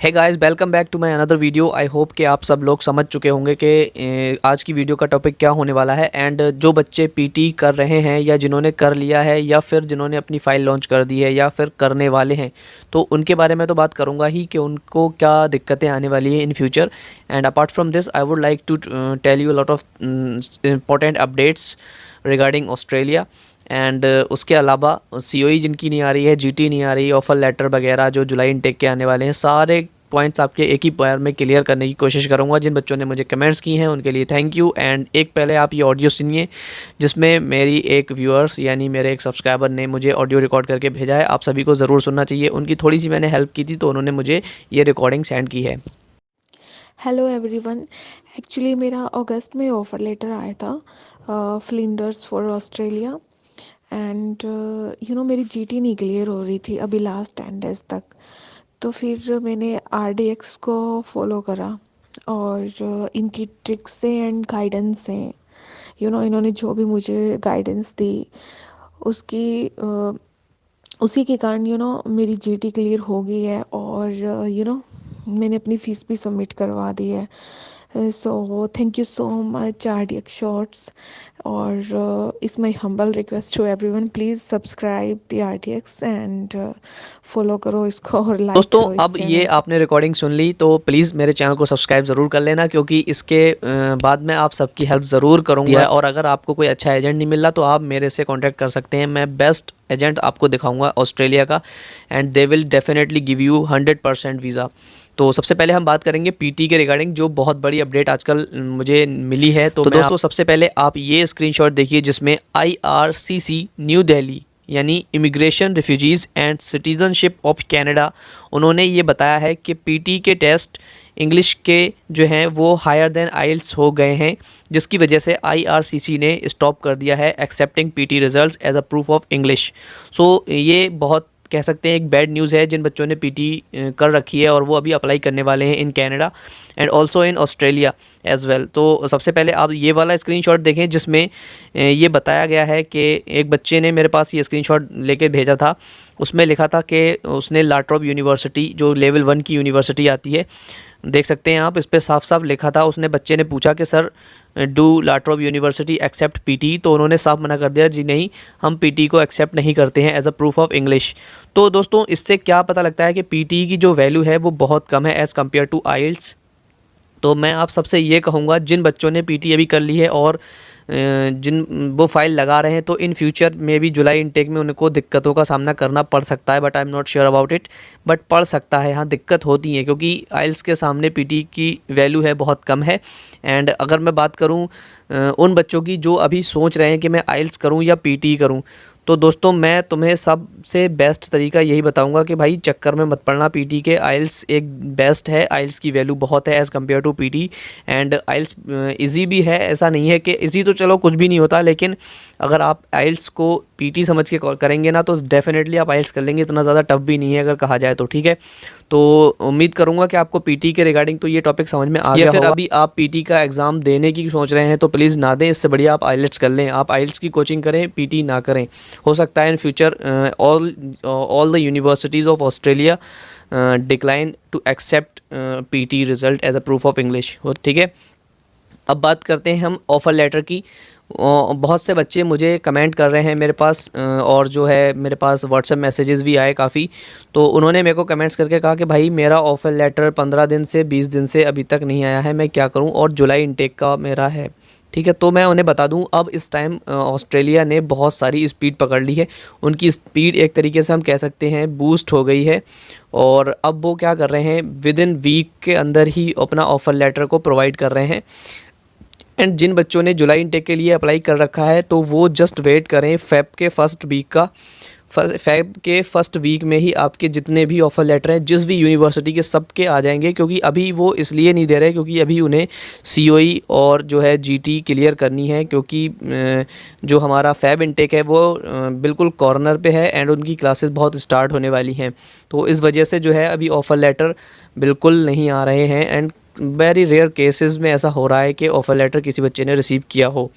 Hey guys, welcome back to my another video. I hope कि आप सब लोग समझ चुके होंगे कि आज की वीडियो का टॉपिक क्या होने वाला है। एंड जो बच्चे पीटी कर रहे हैं या जिन्होंने कर लिया है या फिर जिन्होंने अपनी फ़ाइल लॉन्च कर दी है या फिर करने वाले हैं, तो उनके बारे में तो बात करूंगा ही कि उनको क्या दिक्कतें आने वाली हैं in future. And apart from this I would like to tell you lot of important updates regarding Australia. And उसके अलावा सीओई जिनकी नहीं आ रही है, जीटी नहीं आ रही, ऑफ़र लेटर वगैरह जो जुलाई इनटेक के आने वाले हैं, सारे पॉइंट्स आपके एक ही बार में क्लियर करने की कोशिश करूंगा। जिन बच्चों ने मुझे कमेंट्स की हैं उनके लिए थैंक यू। एंड एक पहले आप ये ऑडियो सुनिए जिसमें मेरी एक व्यूअर्स यानी मेरे एक सब्सक्राइबर ने मुझे ऑडियो रिकॉर्ड करके भेजा है। आप सभी को ज़रूर सुनना चाहिए। उनकी थोड़ी सी मैंने हेल्प की थी तो उन्होंने मुझे ये रिकॉर्डिंग सेंड की है। Hello everyone. एक्चुअली मेरा अगस्त में ऑफ़र लेटर आया था फ्लिंडर्स फॉर ऑस्ट्रेलिया एंड मेरी जीटी नहीं क्लियर हो रही थी अभी लास्ट 10 डेज तक। तो फिर मैंने आरडीएक्स को फॉलो करा और इनकी ट्रिक्स से एंड गाइडेंस से इन्होंने जो भी मुझे गाइडेंस दी उसकी उसी के कारण मेरी जीटी क्लियर हो गई है और मैंने अपनी फ़ीस भी सबमिट करवा दी है। So thank you so much RDX shorts. और it's my humble request to everyone, please subscribe the RDX and follow करो इसको और लाइक दोस्तों, करो इस अब ये चैनल को। आपने रिकॉर्डिंग सुन ली तो प्लीज़ मेरे चैनल को सब्सक्राइब ज़रूर कर लेना, क्योंकि इसके बाद में आप सबकी हेल्प ज़रूर करूँगा। और अगर आपको कोई अच्छा एजेंट नहीं मिल रहा तो आप मेरे से कांटेक्ट कर सकते हैं। मैं बेस्ट एजेंट आपको दिखाऊंगा ऑस्ट्रेलिया का and they will definitely give you 100% visa. तो सबसे पहले हम बात करेंगे पीटी के रिगार्डिंग, जो बहुत बड़ी अपडेट आजकल मुझे मिली है। तो दोस्तों, सबसे पहले आप ये स्क्रीनशॉट देखिए जिसमें IRCC न्यू दिल्ली यानी immigration, refugees and citizenship of Canada, उन्होंने ये बताया है कि पीटी के टेस्ट इंग्लिश के जो हैं वो हायर देन आइल्स हो गए हैं, जिसकी वजह से IRCC ने स्टॉप कर दिया है accepting PT results as a proof of English. So ये बहुत कह सकते हैं एक बैड न्यूज़ है जिन बच्चों ने पीटी कर रखी है और वो अभी अप्लाई करने वाले हैं in Canada and also in Australia as well. तो सबसे पहले आप ये वाला स्क्रीनशॉट देखें जिसमें ये बताया गया है कि एक बच्चे ने मेरे पास ये स्क्रीनशॉट लेके भेजा था। उसमें लिखा था कि उसने लाट्रोब यूनिवर्सिटी, जो लेवल 1 की यूनिवर्सिटी आती है, देख सकते हैं आप, इस पर साफ साफ लिखा था। उसने बच्चे ने पूछा कि sir do Latrobe university accept PT, तो उन्होंने साफ मना कर दिया, जी नहीं, हम पीटी को एक्सेप्ट नहीं करते हैं as a proof of English. तो दोस्तों, इससे क्या पता लगता है कि पीटी की जो वैल्यू है वो बहुत कम है एज़ कम्पेयर टू आइल्स। तो मैं आप सबसे ये कहूँगा, जिन बच्चों ने पीटी अभी कर ली है और जिन वो फाइल लगा रहे हैं, तो इन फ्यूचर में भी जुलाई इनटेक में उनको दिक्कतों का सामना करना पड़ सकता है। But I am not sure about it, but पड़ सकता है। हाँ, दिक्कत होती है क्योंकि आइल्स के सामने पीटी की वैल्यू है बहुत कम है। एंड अगर मैं बात करूँ उन बच्चों की जो अभी सोच रहे हैं कि मैं आइल्स करूँ या पीटी करूँ, तो दोस्तों मैं तुम्हें सबसे बेस्ट तरीका यही बताऊंगा कि भाई चक्कर में मत पड़ना पीटी के। आइल्स एक बेस्ट है, आइल्स की वैल्यू बहुत है as compared to PT. And IELTS easy भी है, ऐसा नहीं है कि इजी तो चलो कुछ भी नहीं होता, लेकिन अगर आप आइल्स को पीटी समझ के करेंगे ना तो डेफिनेटली आप आइल्स कर लेंगे। इतना ज़्यादा टफ भी नहीं है अगर कहा जाए तो, ठीक है। तो उम्मीद करूंगा कि आपको पीटी के रिगार्डिंग तो ये टॉपिक समझ में आ गया होगा। फिर अभी आप पीटी का एग्ज़ाम देने की सोच रहे हैं तो प्लीज़ ना दें, इससे बढ़िया आप आइलेट्स कर लें। आप आइल्स की कोचिंग करें, पीटी ना करें। हो सकता है in future all the universities of Australia decline to accept PT result as a proof of English, ठीक है। अब बात करते हैं हम ऑफ़र लेटर की। बहुत से बच्चे मुझे कमेंट कर रहे हैं मेरे पास और जो है मेरे पास व्हाट्सएप मैसेजेस भी आए काफ़ी। तो उन्होंने मेरे को कमेंट्स करके कहा कि भाई मेरा ऑफ़र लेटर 15 दिन से 20 दिन से अभी तक नहीं आया है, मैं क्या करूं, और जुलाई इनटेक का मेरा है, ठीक है। तो मैं उन्हें बता दूं, अब इस टाइम ऑस्ट्रेलिया ने बहुत सारी स्पीड पकड़ ली है। उनकी स्पीड एक तरीके से हम कह सकते हैं बूस्ट हो गई है, और अब वो क्या कर रहे हैं, विद इन वीक के अंदर ही अपना ऑफ़र लेटर को प्रोवाइड कर रहे हैं। एंड जिन बच्चों ने जुलाई इनटेक के लिए अप्लाई कर रखा है तो वो जस्ट वेट करें फेब के फर्स्ट वीक का। फेब के फर्स्ट वीक में ही आपके जितने भी ऑफ़र लेटर हैं जिस भी यूनिवर्सिटी के, सब के आ जाएंगे। क्योंकि अभी वो इसलिए नहीं दे रहे क्योंकि अभी उन्हें सीओई और जो है जीटी क्लियर करनी है, क्योंकि जो हमारा फेब इनटेक है वो बिल्कुल कॉर्नर पे है एंड उनकी क्लासेस बहुत स्टार्ट होने वाली हैं। तो इस वजह से जो है अभी ऑफ़र लेटर बिल्कुल नहीं आ रहे हैं। एंड वेरी रेयर केसेस में ऐसा हो रहा है कि ऑफ़र लेटर किसी बच्चे ने रिसीव किया हो।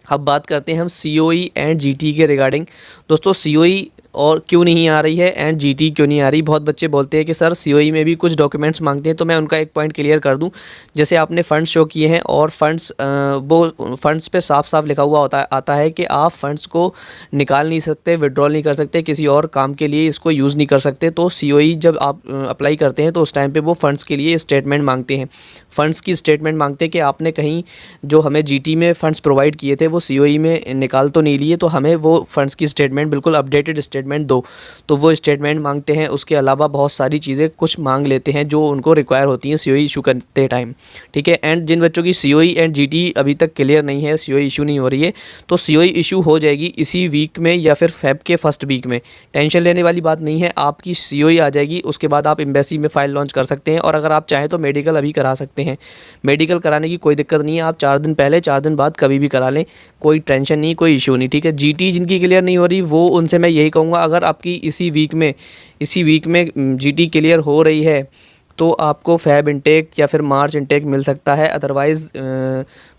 अब बात करते हैं हम सीओई एंड जीटी के रिगार्डिंग। दोस्तों, सीओई और क्यों नहीं आ रही है एंड जीटी क्यों नहीं आ रही। बहुत बच्चे बोलते हैं कि सर सीओई में भी कुछ डॉक्यूमेंट्स मांगते हैं, तो मैं उनका एक पॉइंट क्लियर कर दूं। जैसे आपने फ़ंड्स शो किए हैं और वो फ़ंड्स पे साफ साफ लिखा हुआ आता है कि आप फ़ंड्स को निकाल नहीं सकते, विड्रॉल नहीं कर सकते, किसी और काम के लिए इसको यूज़ नहीं कर सकते। तो सीओई जब आप अप्लाई करते हैं तो उस टाइम पे वो फ़ंड्स के लिए स्टेटमेंट मांगते हैं, फ़ंड्स की स्टेटमेंट मांगते हैं कि आपने कहीं जो हमें जीटी में फ़ंड्स प्रोवाइड किए थे वो सीओई में निकाल तो नहीं लिए, तो हमें वो फ़ंड्स की स्टेटमेंट बिल्कुल अपडेटेड स्टेटमेंट दो। तो वो स्टेटमेंट मांगते हैं। उसके अलावा बहुत सारी चीज़ें कुछ मांग लेते हैं जो उनको रिक्वायर होती हैं सीओई इशू करते टाइम, ठीक है। एंड जिन बच्चों की सीओई एंड जीटी अभी तक क्लियर नहीं है, सीओई इशू नहीं हो रही है, तो सीओई इशू हो जाएगी इसी वीक में या फिर फेब के फर्स्ट वीक में। टेंशन लेने वाली बात नहीं है, आपकी सीओई आ जाएगी, उसके बाद आप एम्बेसी में फ़ाइल लॉन्च कर सकते हैं। और अगर आप चाहें तो मेडिकल अभी करा सकते हैं। मेडिकल कराने की कोई दिक्कत नहीं है, आप 4 दिन पहले 4 दिन बाद कभी भी करा लें, कोई टेंशन नहीं, कोई इशू नहीं, ठीक है। जीटी जिनकी क्लियर नहीं हो रही वो उनसे मैं यही कहूँगा, अगर आपकी इसी वीक में जीटी क्लियर हो रही है तो आपको फैब इनटेक या फिर मार्च इनटेक मिल सकता है। अदरवाइज़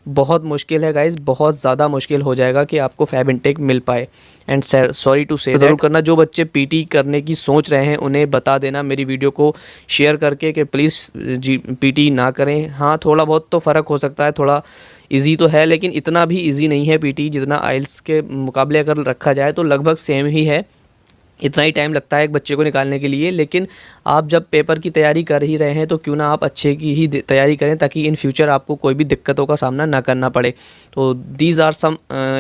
बहुत मुश्किल है गाइज़, बहुत ज़्यादा मुश्किल हो जाएगा कि आपको फैब इनटेक मिल पाए। एंड सॉरी टू से ज़रूर करना, जो बच्चे पीटी करने की सोच रहे हैं उन्हें बता देना मेरी वीडियो को शेयर करके कि प्लीज़ पीटी ना करें। हाँ, थोड़ा बहुत तो फ़र्क हो सकता है, थोड़ा इजी तो है, लेकिन इतना भी इजी नहीं है पीटी जितना आइल्स के मुकाबले अगर रखा जाए तो लगभग सेम ही है। इतना ही टाइम लगता है एक बच्चे को निकालने के लिए। लेकिन आप जब पेपर की तैयारी कर ही रहे हैं तो क्यों ना आप अच्छे की ही तैयारी करें, ताकि इन फ्यूचर आपको कोई भी दिक्कतों का सामना ना करना पड़े। तो these are some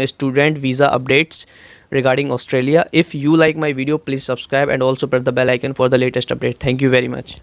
student visa updates regarding Australia. If you like my video, please subscribe and also press the bell icon for the latest update. Thank you very much.